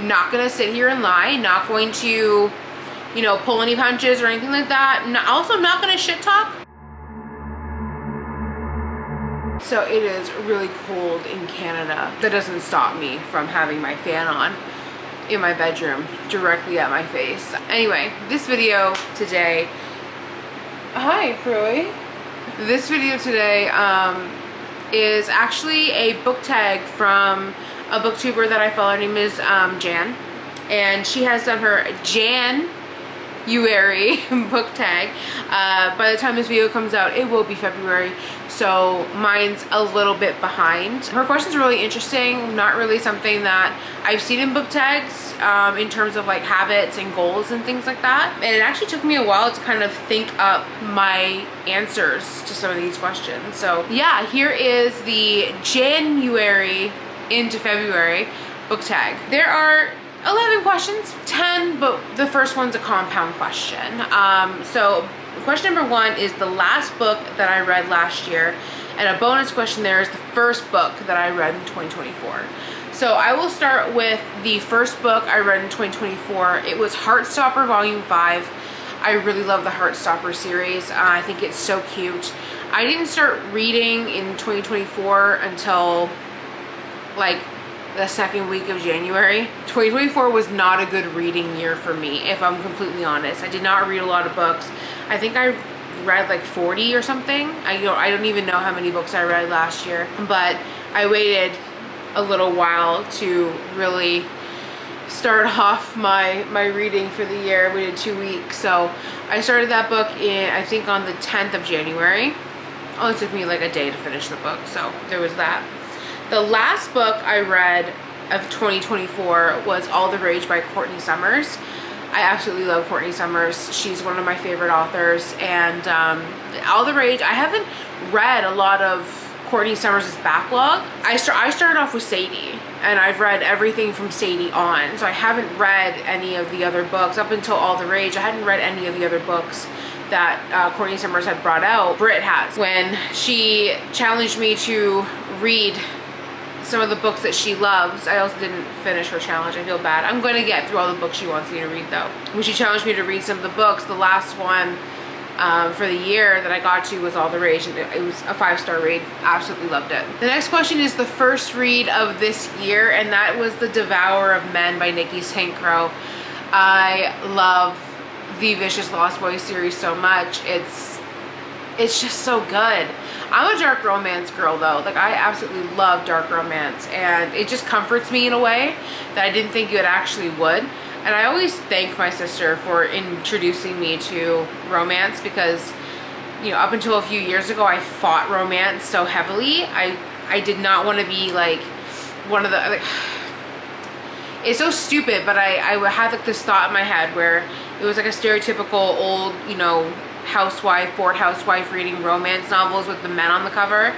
Not gonna sit here and lie, not going to, you know, pull any punches or anything like that. Also not gonna shit talk. So it is really cold in Canada. That doesn't stop me from having my fan on in my bedroom directly at my face. Anyway, this video today, hi Croy. This video today is actually a book tag from a booktuber that I follow. Her name is Jan, and she has done her JAN-uary book tag. By the time this video comes out, it will be February, so mine's a little bit behind. Her question's really interesting, not really something that I've seen in book tags in terms of like habits and goals and things like that. And it actually took me a while to kind of think up my answers to some of these questions. So yeah, here is the January into February book tag. There are 11 questions, 10, but the first one's a compound question. So question number 1 is the last book that I read last year, and a bonus question there is the first book that I read in 2024. So I will start with the first book I read in 2024. It was Heartstopper Volume 5. I really love the Heartstopper series. I think it's so cute. I didn't start reading in 2024 until like the second week of January. 2024 was not a good reading year for me, if I'm completely honest. I did not read a lot of books. I think I read like 40 or something. I don't even know how many books I read last year, but I waited a little while to really start off my reading for the year. We did 2 weeks, so I started that book in, I think, on the 10th of January. Only took me like a day to finish the book, so there was that. The last book I read of 2024 was All the Rage by Courtney Summers. I absolutely love Courtney Summers. She's one of my favorite authors, and All the Rage, I haven't read a lot of Courtney Summers' backlog. I started off with Sadie, and I've read everything from Sadie on, so I haven't read any of the other books. Up until All the Rage, I hadn't read any of the other books that Courtney Summers had brought out. Britt has. When she challenged me to read some of the books that she loves. I also didn't finish her challenge. I feel bad. I'm going to get through all the books she wants me to read though. When she challenged me to read some of the books, the last one for the year that I got to was All the Rage, and it was a 5-star read. Absolutely loved it. The next question is the first read of this year, and that was The Devourer of Men by Nikki St. Crow. I love the Vicious Lost Boys series so much. It's just so good. I'm a dark romance girl though. Like, I absolutely love dark romance, and it just comforts me in a way that I didn't think it actually would. And I always thank my sister for introducing me to romance, because, you know, up until a few years ago, I fought romance so heavily. I did not want to be like one of the, like, it's so stupid, but I had like this thought in my head where it was like a stereotypical old, you know, bored housewife reading romance novels with the men on the cover,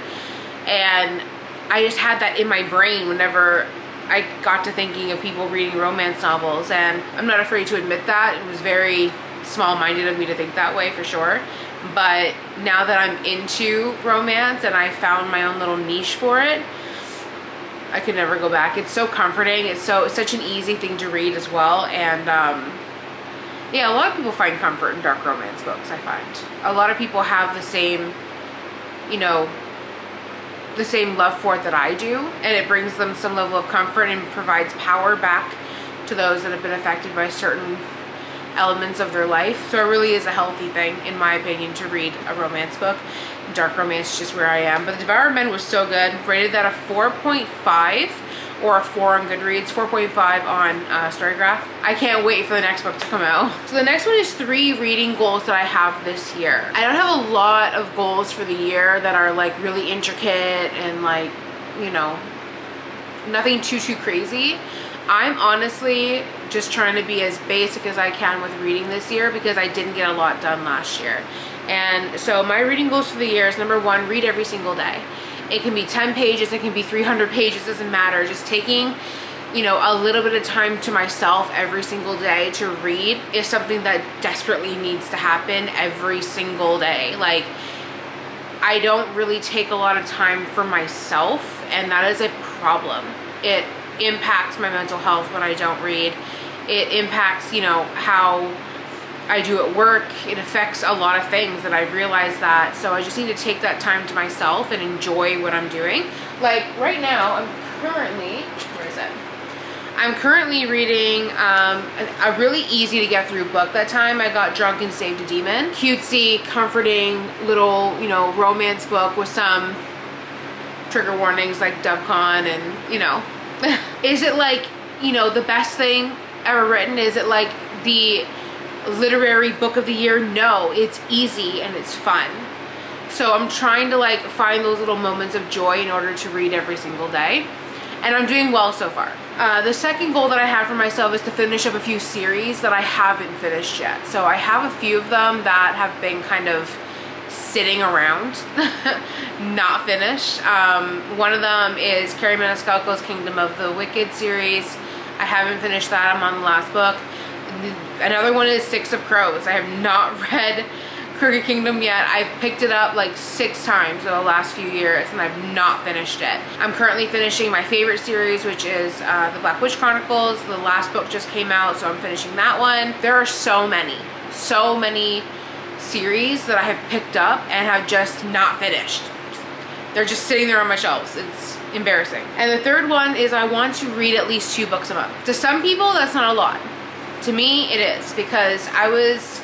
and I just had that in my brain whenever I got to thinking of people reading romance novels. And I'm not afraid to admit that it was very small-minded of me to think that way, for sure. But now that I'm into romance and I found my own little niche for it, I could never go back. It's so comforting. It's such an easy thing to read as well. And yeah, a lot of people find comfort in dark romance books, I find. A lot of people have the same, you know, the same love for it that I do, and it brings them some level of comfort and provides power back to those that have been affected by certain elements of their life. So it really is a healthy thing, in my opinion, to read a romance book. Dark romance is just where I am. But The Devourer of Men was so good. Rated that a 4.5 or a 4 on Goodreads, 4.5 on Storygraph. I can't wait for the next book to come out. So the next one is 3 reading goals that I have this year. I don't have a lot of goals for the year that are like really intricate and like, you know, nothing too crazy. I'm honestly just trying to be as basic as I can with reading this year, because I didn't get a lot done last year. And so my reading goals for the year is, number 1, read every single day. It can be 10 pages, it can be 300 pages, doesn't matter. Just taking, you know, a little bit of time to myself every single day to read is something that desperately needs to happen every single day. Like, I don't really take a lot of time for myself, and that is a problem. It impacts my mental health when I don't read. It impacts, you know, how I do at work. It affects a lot of things, and I've realized that. So I just need to take that time to myself and enjoy what I'm doing. Like right now, I'm currently, where is it? I'm currently reading a really easy to get through book. That time I got Drunk and Saved a Demon. Cutesy, comforting little, you know, romance book with some trigger warnings like DovCon and, you know. Is it like, you know, the best thing ever written? Is it like the literary book of the year? No, it's easy and it's fun. So I'm trying to like find those little moments of joy in order to read every single day. And I'm doing well so far. The second goal that I have for myself is to finish up a few series that I haven't finished yet. So I have a few of them that have been kind of sitting around, not finished. One of them is Carrie Maniscalco's Kingdom of the Wicked series. I haven't finished that. I'm on the last book. Another one is Six of Crows. I have not read Crooked Kingdom yet. I've picked it up like 6 times in the last few years and I've not finished it. I'm currently finishing my favorite series, which is the Black Witch Chronicles. The last book just came out, so I'm finishing that one. There are so many series that I have picked up and have just not finished. They're just sitting there on my shelves. It's embarrassing. And the third one is I want to read at least 2 books a month. To some people, that's not a lot. To me, it is, because I was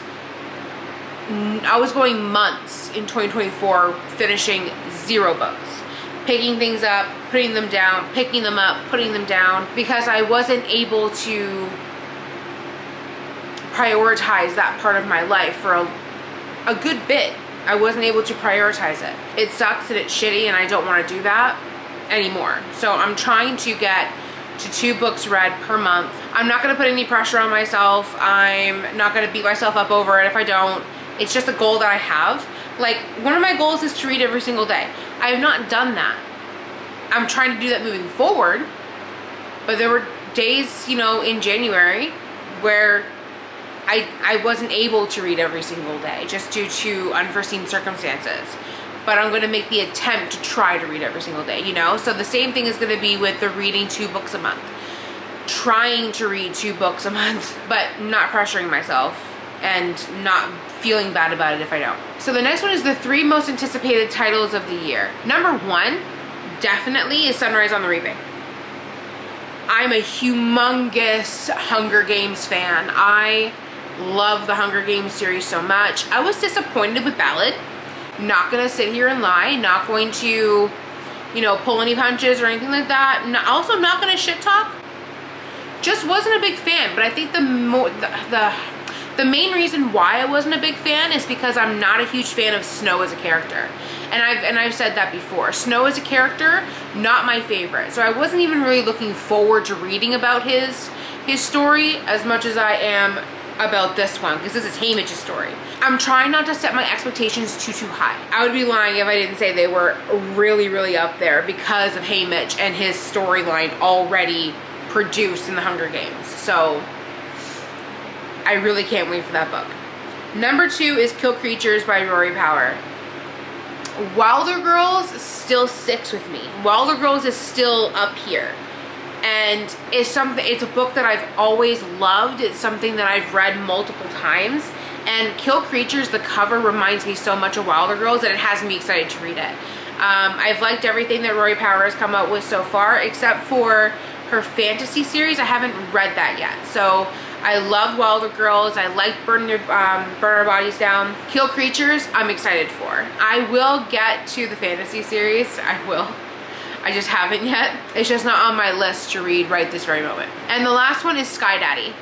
going months in 2024 finishing 0 books. Picking things up, putting them down, picking them up, putting them down, because I wasn't able to prioritize that part of my life for a good bit. I wasn't able to prioritize it. It sucks and it's shitty and I don't want to do that anymore. So I'm trying to get to 2 books read per month. I'm not going to put any pressure on myself. I'm not going to beat myself up over it if I don't. It's just a goal that I have. Like, one of my goals is to read every single day. I have not done that. I'm trying to do that moving forward. But there were days, you know, in January where I wasn't able to read every single day just due to unforeseen circumstances. But I'm going to make the attempt to try to read every single day, you know? So the same thing is going to be with the reading 2 books a month. Trying to read 2 books a month, but not pressuring myself and not feeling bad about it if I don't. So the next one is the 3 most anticipated titles of the year. Number 1 definitely is Sunrise on the Reaping. I'm a humongous Hunger Games fan. I love the Hunger Games series so much. I was disappointed with Ballad. Not gonna sit here and lie. Not going to, you know, pull any punches or anything like that. Also not gonna shit talk. Just wasn't a big fan. But I think the main reason why I wasn't a big fan is because I'm not a huge fan of Snow as a character. And I've said that before. Snow as a character, not my favorite. So I wasn't even really looking forward to reading about his story as much as I am about this one, because this is Haymitch's story. I'm trying not to set my expectations too high. I would be lying if I didn't say they were really up there because of Haymitch and his storyline already produced in the Hunger Games. So I really can't wait for that book. Number 2 is Kill Creatures by Rory Power. Wilder Girls still sticks with me. Wilder Girls is still up here. And it's a book that I've always loved. It's something that I've read multiple times. And Kill Creatures, the cover reminds me so much of Wilder Girls that it has me excited to read it. I've liked everything that Rory Power has come out with so far, except for her fantasy series. I haven't read that yet. So I love Wilder Girls. I like Burn Our Bodies Down. Kill Creatures, I'm excited for. I will get to the fantasy series. I will. I just haven't yet. It's just not on my list to read right this very moment. And the last one is Sky Daddy.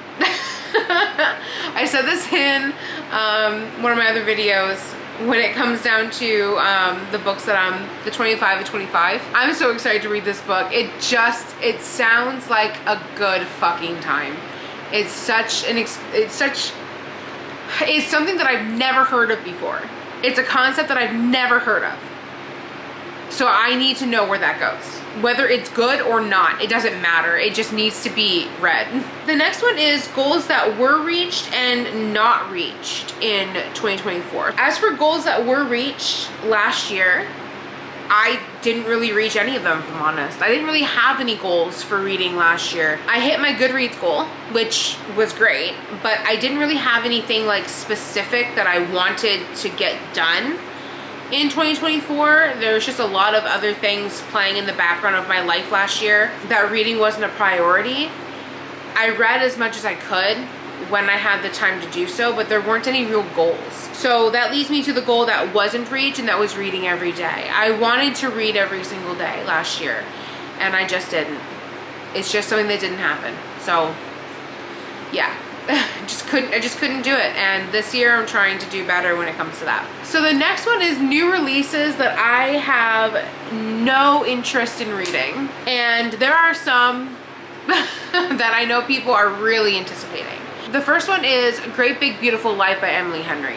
I said this in one of my other videos. When it comes down to the books that the 25 of 25, I'm so excited to read this book. It sounds like a good fucking time. It's something that I've never heard of before. It's a concept that I've never heard of. So I need to know where that goes. Whether it's good or not, it doesn't matter. It just needs to be read. The next one is goals that were reached and not reached in 2024. As for goals that were reached last year, I didn't really reach any of them, if I'm honest. I didn't really have any goals for reading last year. I hit my Goodreads goal, which was great, but I didn't really have anything like specific that I wanted to get done in 2024. There was just a lot of other things playing in the background of my life last year that reading wasn't a priority. I read as much as I could when I had the time to do so, but there weren't any real goals. So that leads me to the goal that wasn't reached, and that was reading every day. I wanted to read every single day last year, and I just didn't. It's just something that didn't happen. So yeah, I just couldn't do it. And this year I'm trying to do better when it comes to that. So the next one is new releases that I have no interest in reading. And there are some that I know people are really anticipating. The first one is Great Big Beautiful Life by Emily Henry.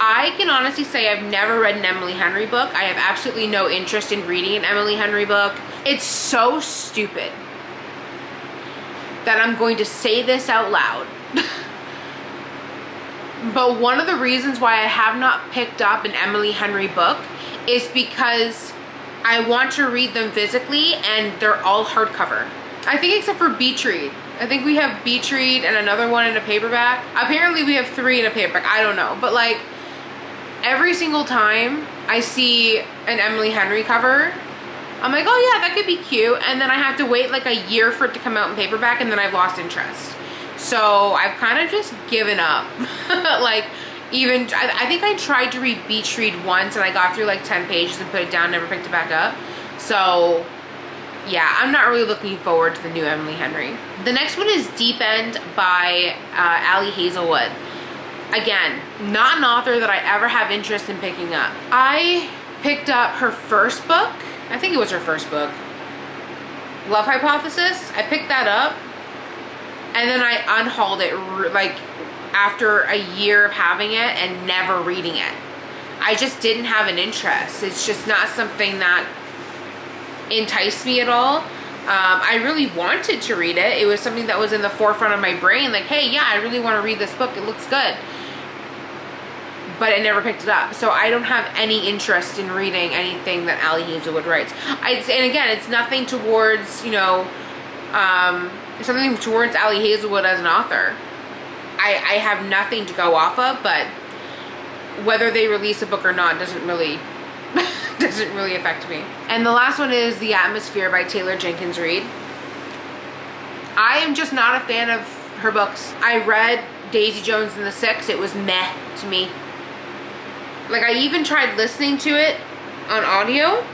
I can honestly say I've never read an Emily Henry book. I have absolutely no interest in reading an Emily Henry book. It's so stupid that I'm going to say this out loud. But one of the reasons why I have not picked up an Emily Henry book is because I want to read them physically, and they're all hardcover. I think except for Beach Read. I think we have Beach Read and another one in a paperback. Apparently we have 3 in a paperback. I don't know. But like every single time I see an Emily Henry cover, I'm like, oh yeah, that could be cute. And then I have to wait like a year for it to come out in paperback, and then I've lost interest. So I've kind of just given up. Like even, I think I tried to read Beach Read once, and I got through like 10 pages and put it down, never picked it back up. So yeah, I'm not really looking forward to the new Emily Henry. The next one is Deep End by Ali Hazelwood. Again, not an author that I ever have interest in picking up. I picked up her first book. I think it was her first book. Love Hypothesis. I picked that up, and then I unhauled it like after a year of having it and never reading it. I just didn't have an interest. It's just not something that enticed me at all. I really wanted to read it. It was something that was in the forefront of my brain, like, hey, yeah, I really want to read this book. It looks good. But I never picked it up. So I don't have any interest in reading anything that Ali Hazelwood writes. And again, it's nothing towards, you know, something towards Ali Hazelwood as an author. I have nothing to go off of, but whether they release a book or not doesn't really affect me. And the last one is The Atmosphere by Taylor Jenkins Reid. I am just not a fan of her books. I read Daisy Jones and the Six. It was meh to me. Like, I even tried listening to it on audio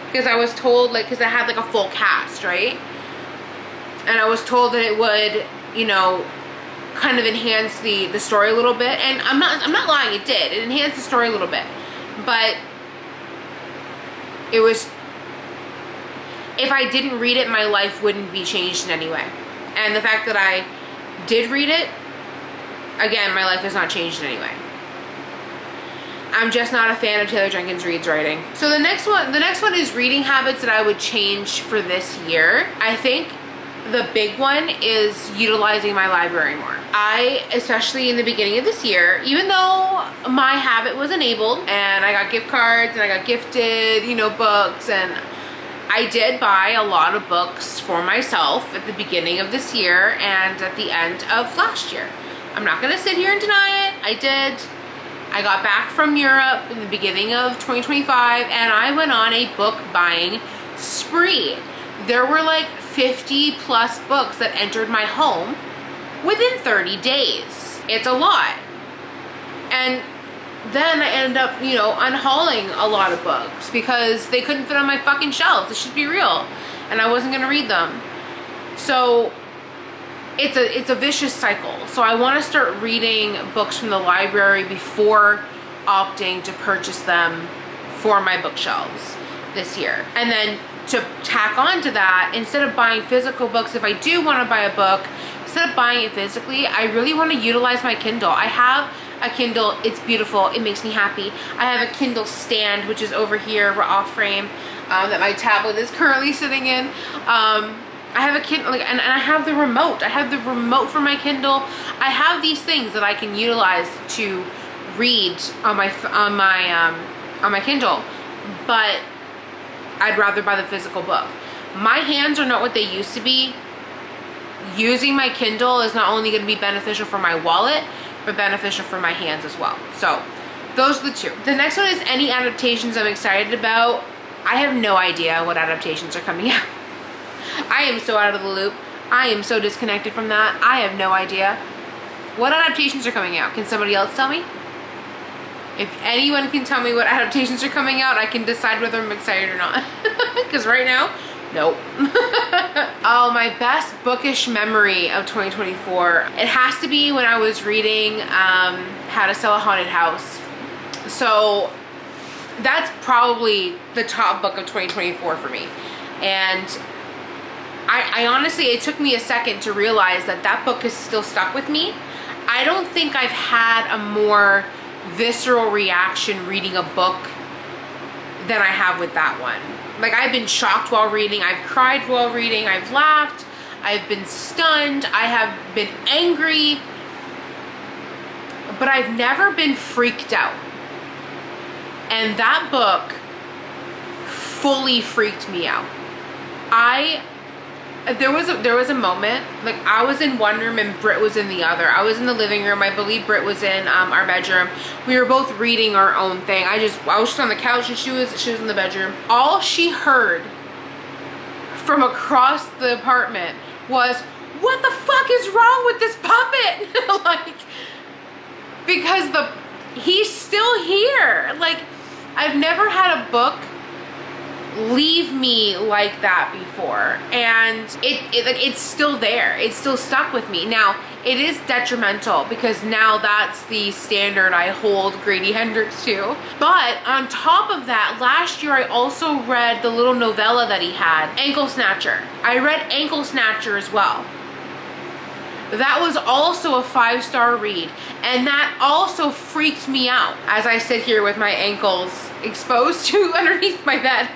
because I was told, like, because it had like a full cast, right? And I was told that it would, you know, kind of enhance the story a little bit. And I'm not lying, it did. It enhanced the story a little bit. But it was, if I didn't read it, my life wouldn't be changed in any way. And the fact that I did read it, again, my life has not changed in any way. I'm just not a fan of Taylor Jenkins Reid's writing. So the next one is reading habits that I would change for this year. I think the big one is utilizing my library more. I, especially in the beginning of this year, even though my habit was enabled and I got gift cards and I got gifted, you know, books, and I did buy a lot of books for myself at the beginning of this year and at the end of last year. I'm not gonna sit here and deny it. I did. I got back from Europe in the beginning of 2025, and I went on a book buying spree. There were like 50 plus books that entered my home within 30 days. It's a lot. And then I ended up, you know, unhauling a lot of books because they couldn't fit on my fucking shelves. It should be real. And I wasn't gonna read them. So it's a vicious cycle. So I want to start reading books from the library before opting to purchase them for my bookshelves this year. And then to tack on to that, instead of buying physical books, if I do want to buy a book, instead of buying it physically, I really want to utilize my Kindle. I have a Kindle. It's beautiful. It makes me happy. I have a Kindle stand, which is over here, off frame, that my tablet is currently sitting in. I have a Kindle, like, and I have the remote. I have the remote for my Kindle. I have these things that I can utilize to read on my Kindle. But I'd rather buy the physical book. My hands are not what they used to be. Using my Kindle is not only going to be beneficial for my wallet, but beneficial for my hands as well. So those are the two. The next one is any adaptations I'm excited about. I have no idea what adaptations are coming out. I am so out of the loop. I am so disconnected from that. I have no idea. What adaptations are coming out? Can somebody else tell me? If anyone can tell me what adaptations are coming out, I can decide whether I'm excited or not. Because right now, nope. Oh, my best bookish memory of 2024. It has to be when I was reading How to Sell a Haunted House. So that's probably the top book of 2024 for me. And I honestly, it took me a second to realize that that book is still stuck with me. I don't think I've had a more visceral reaction reading a book than I have with that one. Like, I've been shocked while reading, I've cried while reading, I've laughed, I've been stunned, I have been angry, but I've never been freaked out. And that book fully freaked me out. There was a moment, like, I was in one room and Britt was in the other. I was in the living room. I believe Britt was in our bedroom. We were both reading our own thing. I was just on the couch and she was in the bedroom. All she heard from across the apartment was, "What the fuck is wrong with this puppet?" Like, because he's still here. Like, I've never had a book leave me like that before, and it's still there. It's still stuck with me. Now, it is detrimental because now that's the standard I hold Grady Hendrix to. But on top of that, last year I also read the little novella that he had, Ankle Snatcher. I read Ankle Snatcher as well. That was also a 5-star read, and that also freaked me out as I sit here with my ankles exposed to underneath my bed.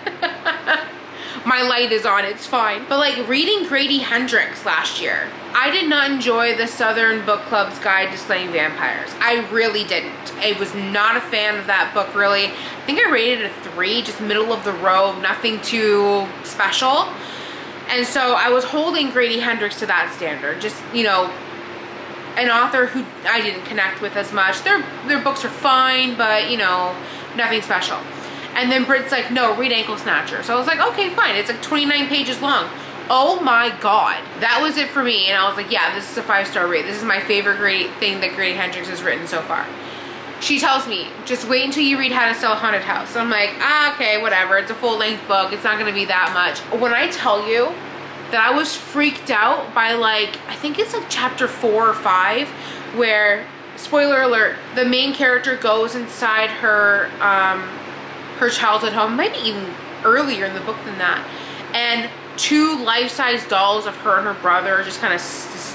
My light is on, it's fine. But like, reading Grady Hendrix last year, I did not enjoy the Southern Book Club's Guide to Slaying Vampires. I really didn't. I was not a fan of that book, really. I think I rated it a 3, just middle of the road, nothing too special. And so I was holding Grady Hendrix to that standard. Just, you know, an author who I didn't connect with as much. Their books are fine, but, you know, nothing special. And then Britt's like, "No, read Ankle Snatcher." So I was like, okay, fine. It's like 29 pages long. Oh my God. That was it for me. And I was like, yeah, this is a 5-star read. This is my favorite thing that Grady Hendrix has written so far. She tells me, just wait until you read How to Sell a Haunted House. So I'm like, okay, whatever. It's a full-length book. It's not going to be that much. When I tell you that I was freaked out by, like, I think it's like chapter 4 or 5, where, spoiler alert, the main character goes inside her childhood home, maybe even earlier in the book than that, and 2 life-size dolls of her and her brother are just kind of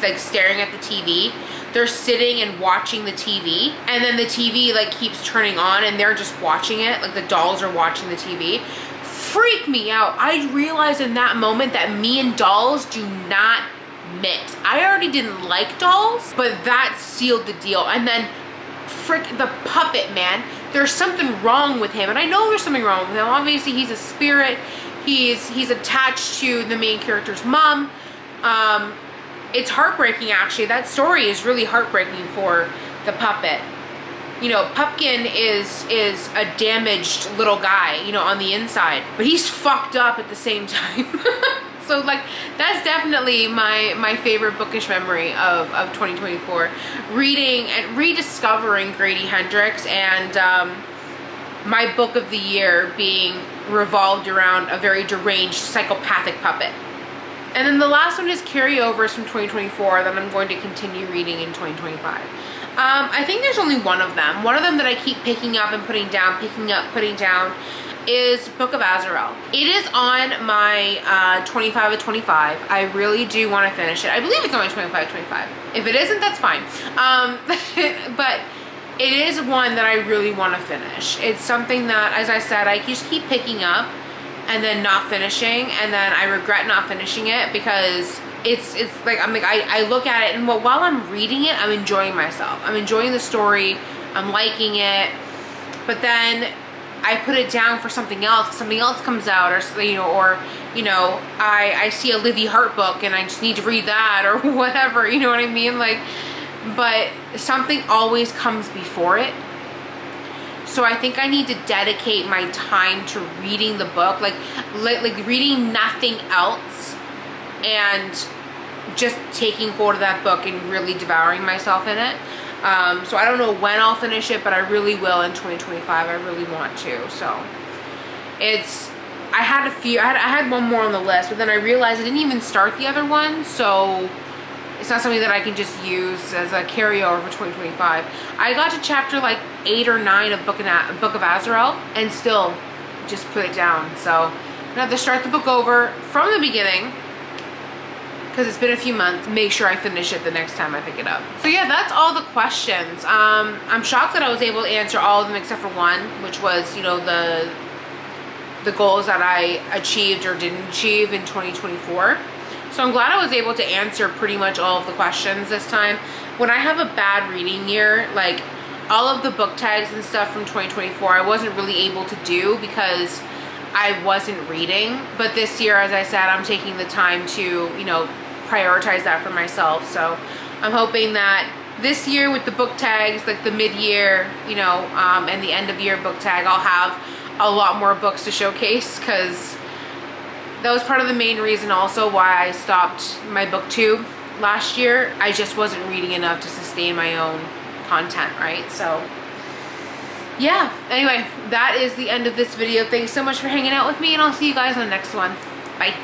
like staring at the TV. They're sitting and watching the TV, and then the TV like keeps turning on and they're just watching it, like the dolls are watching the TV. Freaked me out. I realized in that moment that me and dolls do not mix. I already didn't like dolls, but that sealed the deal. And then the puppet, man, there's something wrong with him, and I know there's something wrong with him. Obviously he's a spirit. He's attached to the main character's mom. It's heartbreaking, actually. That story is really heartbreaking for the puppet. You know, Pupkin is a damaged little guy, you know, on the inside, but he's fucked up at the same time. So, like, that's definitely my favorite bookish memory of 2024. Reading and rediscovering Grady Hendrix, and my book of the year being revolved around a very deranged psychopathic puppet. And then the last one is carryovers from 2024 that I'm going to continue reading in 2025. I think there's only one of them. One of them that I keep picking up and putting down, picking up, putting down, is Book of Azrael. It is on my 25 of 25. I really do want to finish it. I believe it's only 25 of 25. If it isn't, that's fine. But it is one that I really want to finish. It's something that, as I said, I just keep picking up and then not finishing, and then I regret not finishing it because it's like, I look at it, and while I'm reading it, I'm enjoying myself. I'm enjoying the story. I'm liking it. But then I put it down for something else comes out, or you know, or you know, I see a Livy Hart book and I just need to read that or whatever, you know what I mean? Like, but something always comes before it. So I think I need to dedicate my time to reading the book, like reading nothing else and just taking hold of that book and really devouring myself in it. So I don't know when I'll finish it, but I really will in 2025. I really want to. So I had one more on the list, but then I realized I didn't even start the other one, so it's not something that I can just use as a carryover for 2025. I got to chapter like 8 or 9 of Book of Azrael and still just put it down. So I'm gonna have to start the book over from the beginning, because it's been a few months. Make sure I finish it the next time I pick it up. So yeah, that's all the questions. I'm shocked that I was able to answer all of them except for one, which was, you know, the goals that I achieved or didn't achieve in 2024. So I'm glad I was able to answer pretty much all of the questions this time. When I have a bad reading year, like all of the book tags and stuff from 2024, I wasn't really able to do because I wasn't reading. But this year, as I said, I'm taking the time to, you know, prioritize that for myself. So I'm hoping that this year with the book tags, like the mid-year, you know, and the end of year book tag, I'll have a lot more books to showcase, because that was part of the main reason also why I stopped my booktube last year. I just wasn't reading enough to sustain my own content, right? So yeah, anyway, that is the end of this video. Thanks so much for hanging out with me, and I'll see you guys on the next one. Bye.